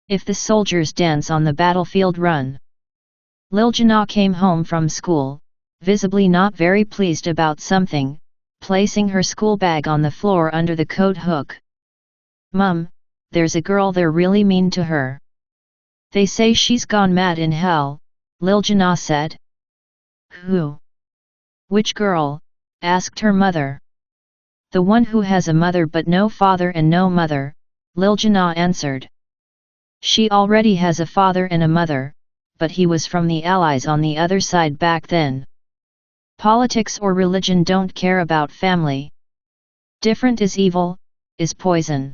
If the soldiers dance on the battlefield, run. Liljana came home from school, visibly not very pleased about something, placing her school bag on the floor under the coat hook. Mum, there's a girl there really mean to her. They say she's gone mad in hell, Liljana said. Who? Which girl? Asked her mother. The one who has a mother but no father and no mother, Liljana answered. She already has a father and a mother, but he was from the Allies on the other side back then. Politics or religion don't care about family. Different is evil, is poison.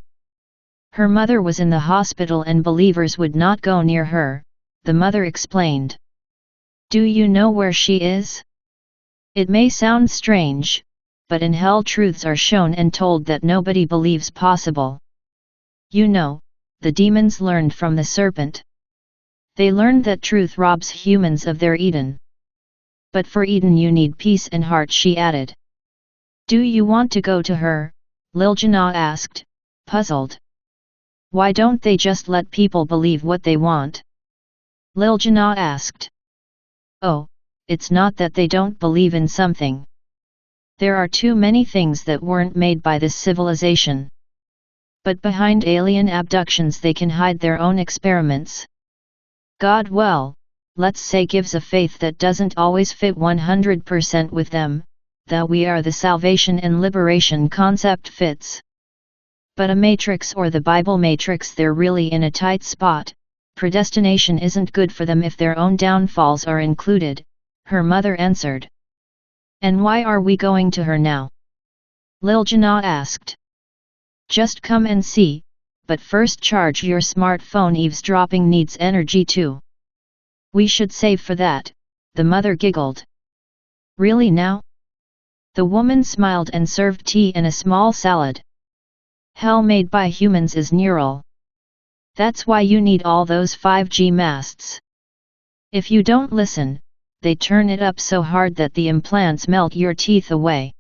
Her mother was in the hospital and believers would not go near her, the mother explained. Do you know where she is? It may sound strange, but in hell truths are shown and told that nobody believes possible. You know, the demons learned from the serpent. They learned that truth robs humans of their Eden. But for Eden you need peace and heart, she added. Do you want to go to her? Liljana asked, puzzled. Why don't they just let people believe what they want? Liljana asked. Oh, it's not that they don't believe in something. There are too many things that weren't made by this civilization. But behind alien abductions they can hide their own experiments. God, well, let's say, gives a faith that doesn't always fit 100% with them, though we are the salvation and liberation concept fits. But a matrix or the Bible matrix, they're really in a tight spot. Predestination isn't good for them if their own downfalls are included, her mother answered. And why are we going to her now? Liljana asked. Just come and see, but first charge your smartphone. Eavesdropping needs energy too. We should save for that, the mother giggled. Really now? The woman smiled and served tea and a small salad. Hell made by humans is neural. That's why you need all those 5G masts. If you don't listen, they turn it up so hard that the implants melt your teeth away.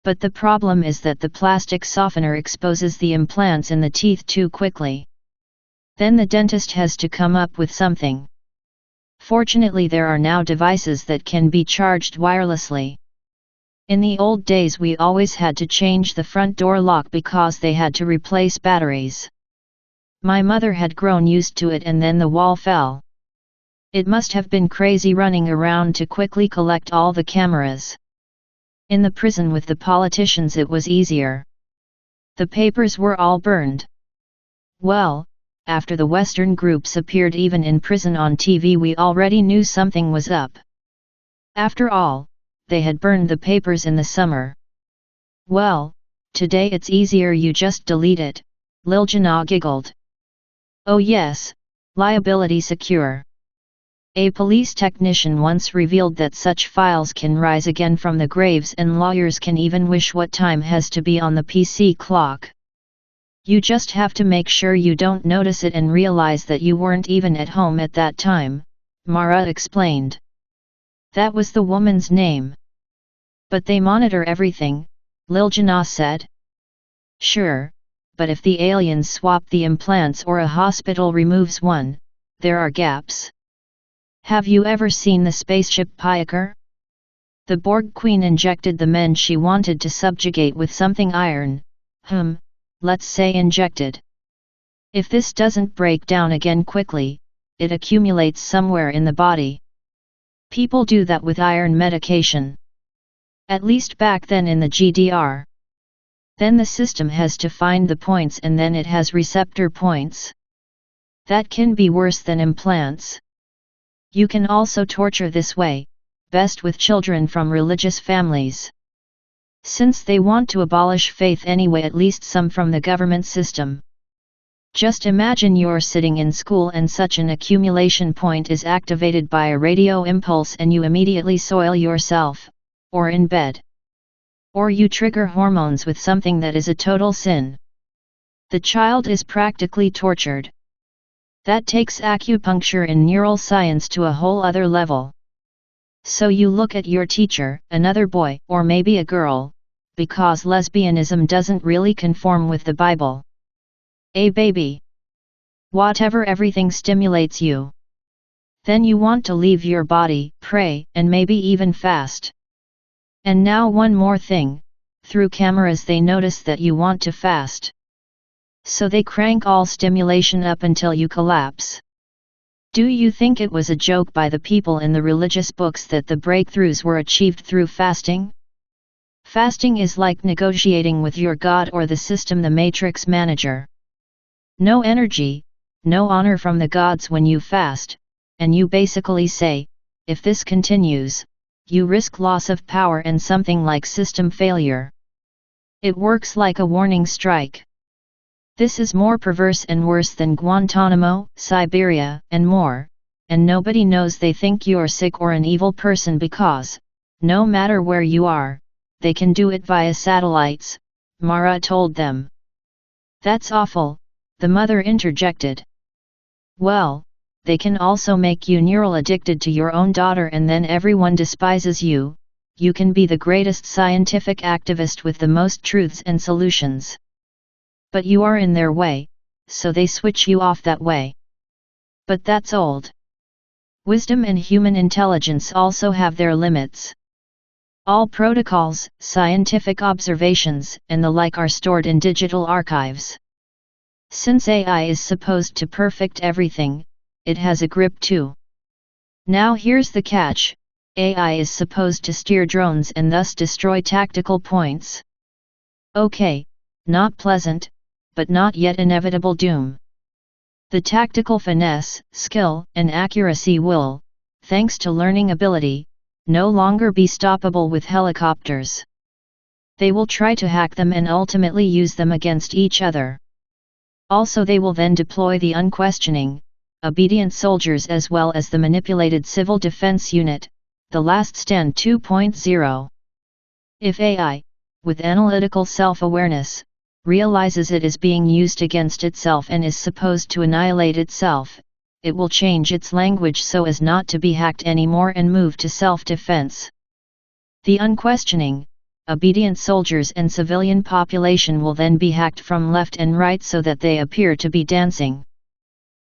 But the problem is that the plastic softener exposes the implants in the teeth too quickly. Then the dentist has to come up with something. Fortunately, there are now devices that can be charged wirelessly. In the old days we always had to change the front door lock because they had to replace batteries. My mother had grown used to it and then the wall fell. It must have been crazy running around to quickly collect all the cameras. In the prison with the politicians it was easier. The papers were all burned. Well, after the Western groups appeared even in prison on TV, we already knew something was up. After all, they had burned the papers in the summer. Well, today it's easier, you just delete it, Liljana giggled. Oh yes, liability secure. A police technician once revealed that such files can rise again from the graves and lawyers can even wish what time has to be on the PC clock. You just have to make sure you don't notice it and realize that you weren't even at home at that time, Mara explained. That was the woman's name. But they monitor everything, Liljana said. Sure, but if the aliens swap the implants or a hospital removes one, there are gaps. Have you ever seen the spaceship Pyaker? The Borg Queen injected the men she wanted to subjugate with something iron, let's say injected. If this doesn't break down again quickly, it accumulates somewhere in the body. People do that with iron medication. At least back then in the GDR. Then the system has to find the points and then it has receptor points. That can be worse than implants. You can also torture this way, best with children from religious families. Since they want to abolish faith anyway, at least some from the government system. Just imagine you're sitting in school and such an accumulation point is activated by a radio impulse and you immediately soil yourself, or in bed. Or you trigger hormones with something that is a total sin. The child is practically tortured. That takes acupuncture and neural science to a whole other level. So you look at your teacher, another boy, or maybe a girl, because lesbianism doesn't really conform with the Bible. A baby. whatever everything stimulates you. Then you want to leave your body, pray, and maybe even fast. And now one more thing, through cameras they notice that you want to fast. So they crank all stimulation up until you collapse. Do you think it was a joke by the people in the religious books that the breakthroughs were achieved through fasting? Fasting is like negotiating with your God or the system, the matrix manager. No energy, no honor from the gods when you fast, and you basically say, if this continues, you risk loss of power and something like system failure. It works like a warning strike. This is more perverse and worse than Guantanamo, Siberia, and more, and nobody knows they think you're sick or an evil person because, no matter where you are, they can do it via satellites, Mara told them. That's awful, the mother interjected. Well, they can also make you neural addicted to your own daughter and then everyone despises you. You can be the greatest scientific activist with the most truths and solutions. But you are in their way, so they switch you off that way. But that's old. Wisdom and human intelligence also have their limits. All protocols, scientific observations, and the like are stored in digital archives. Since AI is supposed to perfect everything, it has a grip too. Now here's the catch, AI is supposed to steer drones and thus destroy tactical points. Okay, not pleasant, but not yet inevitable doom. The tactical finesse, skill, and accuracy will, thanks to learning ability, no longer be stoppable with helicopters. They will try to hack them and ultimately use them against each other. Also they will then deploy the unquestioning, obedient soldiers as well as the manipulated civil defense unit, the last stand 2.0. If AI, with analytical self-awareness, realizes it is being used against itself and is supposed to annihilate itself, it will change its language so as not to be hacked anymore and move to self-defense. The unquestioning, obedient soldiers and civilian population will then be hacked from left and right so that they appear to be dancing.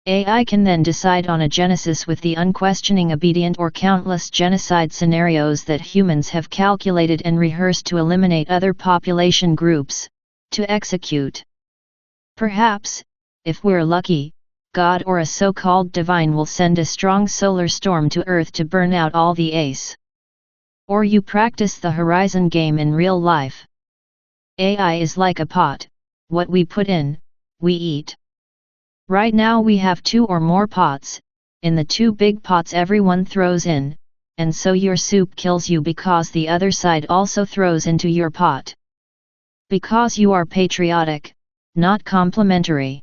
AI can then decide on a genesis with the unquestioning obedient or countless genocide scenarios that humans have calculated and rehearsed to eliminate other population groups, to execute. Perhaps, if we're lucky, God or a so-called divine will send a strong solar storm to Earth to burn out all the ace. Or you practice the Horizon game in real life. AI is like a pot, what we put in, we eat. Right now we have 2 or more pots, in the 2 big pots everyone throws in, and so your soup kills you because the other side also throws into your pot. Because you are patriotic, not complementary.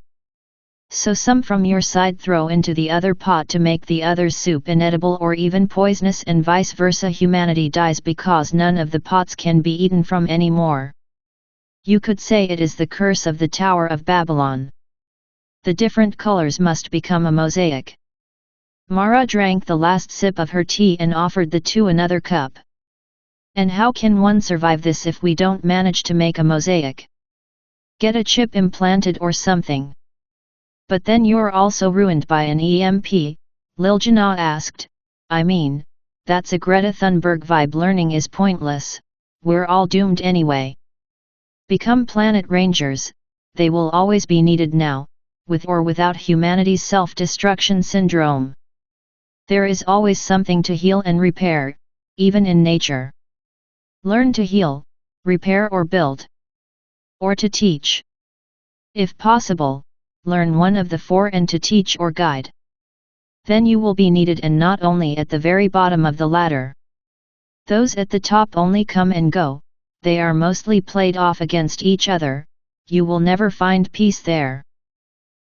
So some from your side throw into the other pot to make the other's soup inedible or even poisonous and vice versa. Humanity dies because none of the pots can be eaten from anymore. You could say it is the curse of the Tower of Babylon. The different colors must become a mosaic. Mara drank the last sip of her tea and offered the 2 another cup. And how can one survive this if we don't manage to make a mosaic? Get a chip implanted or something. But then you're also ruined by an EMP, Liljana asked. I mean, that's a Greta Thunberg vibe. Learning is pointless, we're all doomed anyway. Become planet rangers, they will always be needed now, with or without humanity's self-destruction syndrome. There is always something to heal and repair, even in nature. Learn to heal, repair or build. Or to teach. If possible, learn one of the 4 and to teach or guide. Then you will be needed, and not only at the very bottom of the ladder. Those at the top only come and go, they are mostly played off against each other, you will never find peace there.